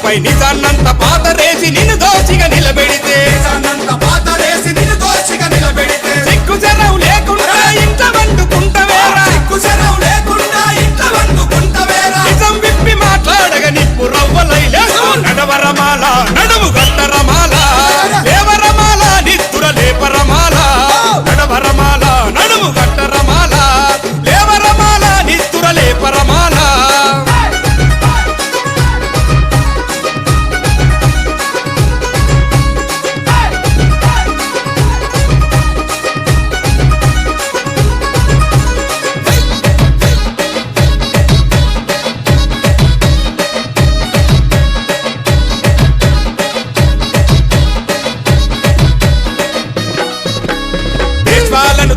నీపై నిజాన్నంత పాతరేసి నిన్ను దోచిగా నిలబెడితే సిగ్గు జనం లేకుండా ఇంట్లో వండుకుంటవేరా నిజం విప్పి మాట్లాడగా నిప్పు రవ్వలై లేదు నడవరమాల నడుము గట్టరమాల లేవరమాల నిత్తుర లేపరమాల నడవరమాల నడుము గట్టరమాల లేవరమాల నిత్తుర లేపరమాల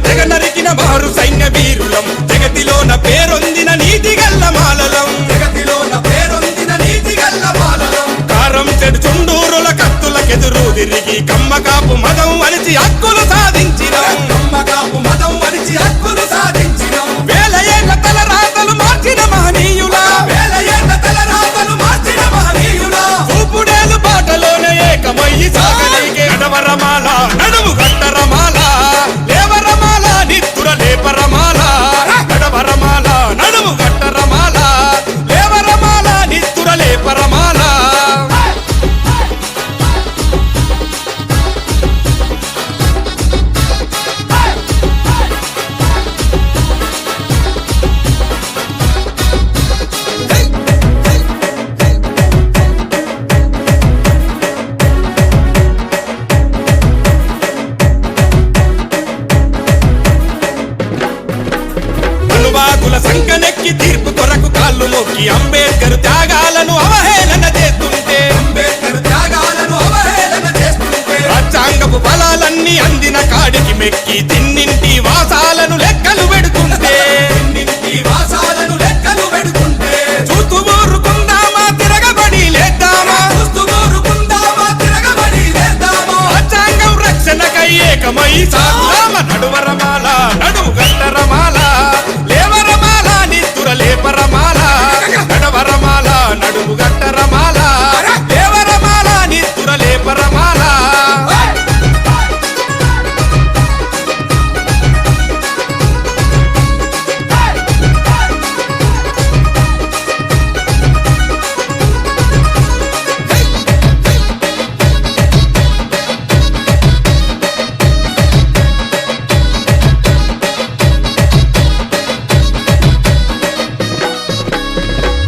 తెగ నరికిన వారు సైన్య వీరులం జగతిలోన పేరొందిన నీతిగల్ల మాలలం కారం చెడు చుండూరుల కత్తులకెదురు తిరిగి కమ్మకాపు మదం అణిచి హక్కులు సాధించినం వేల ఏళ్ల తలరాతలు మార్చిన మహనీయుల చూపుడేలు బాటలోనే ఏకమయ్యి సాగలిగే నడవరమాల నడుము గట్టరమాల లేవరమాల నిత్తుర లేపరమాల నడవరమాల నడుము గట్టరమాల లేవరమాల నిత్తుర లేపరమాల అనువాదుల సంకనెక్కి తీర్పు కొరకు కాళ్ళు మొక్కి అంబేద్కర్ త్యాగాలను అవహేళన చేస్తుంటే రాజ్యాంగపు బలాలన్నీ అందిన కాడికి మెక్కి తిన్నింటి వాసాలను లెక్కలు పెడుతుంటే చూస్తూ ఊరుకుందామా తిరగబడి లేద్దామా రాజ్యాంగం రక్షణకై ఏకమై సాగుదామా నడువరమాల నడుము గట్టరమాల లేవరమాల నిత్తుర లేపరమాల నడవరమాల నడుము గట్టరమాల లేవరమాల నిత్తుర లేపరమాల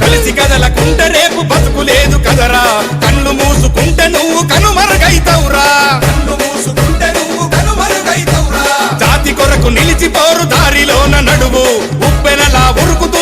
కలిసి కదలకుంటే రేపు బతుకు లేదు కదరా కన్ను మూసుకుంటే నువ్వు కనుమరుగైతవురా జాతి కొరకు నిలిచిపోరు దారిలోన నడువు ఉప్పెనలా ఉరుకుతూ